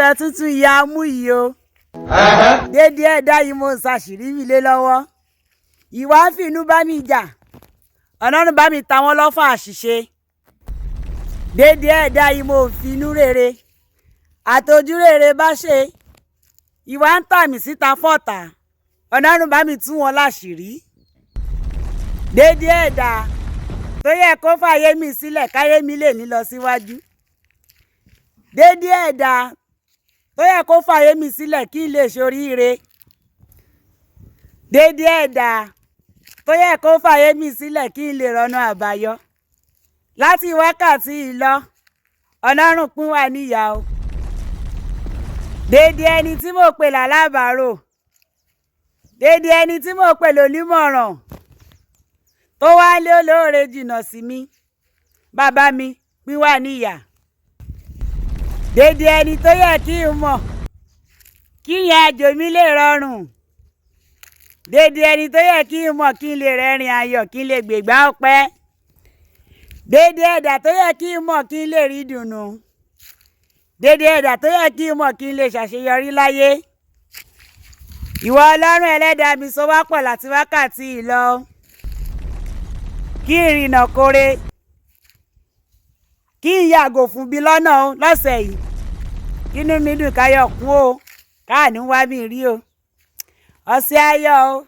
ọ̀rọ̀ tuntun ìyá mú yìí o. Dédé ẹ̀dá yìí mo ṣàṣírí mi lé lọ́wọ́. Ìwà ń fìnú bá mi jà. Ọlọ́run bá mi ta wọ́n lọ́fà àṣìṣe. Dédé ẹ̀dá yìí mo finú rere. Àtọ́jú rere bá ṣe. Ìwà ń tà mí síta fọ́tà. Ọlọ́run bá mi tú wọn láṣìírí. Dédé ẹ̀dá tó yẹ kó fàyè mi sílẹ̀ káyé mi lè ní lọ síwájú. Dédé ẹ̀dá tó yẹ kó fàyè mi sílẹ̀ kí n lè ṣoríire. Dédé ẹ̀dá tó yẹ kó fàyè mi sílẹ̀ kí n lè rọ́nà àbáyọ. Láti wákàtí ìlọ Ọlọ́run pín wá níyà o. Dédé ẹni tí mo pè lálábàárò. Dédé ẹni tí mo pè lólùmọ̀ràn. Tó wá lé olóore jìnnà sí mi. Bàbá mi pín wá níyà. Dédé ẹni tó yẹ kí n mọ̀ kí ìrìn àjò mi lè rọrùn. Dédé ẹni tó yẹ kí n mọ̀ kí n lè rẹ́rìn ayọ̀ kí n lè gbègbà ọpẹ́. Dédé ẹ̀dá tó yẹ kí n mọ̀ kí n lè rí dùnnú. Dédé ẹ̀dá tó yẹ kí n mọ̀ kí n lè ṣàṣeyọrí láyé. Ìwọ Ọlọ́run ẹlẹ́dàá mi so wá pọ̀ láti wákàtí ìlọ. Kí ìrìnà kore. Kí n yàgò fún bí lọ́nà o lọ́sẹ̀ yìí. Kínú mi dùn káyọ̀ kún o. Káàní wá mi rí o. Ọ̀sẹ̀ ayọ̀ o.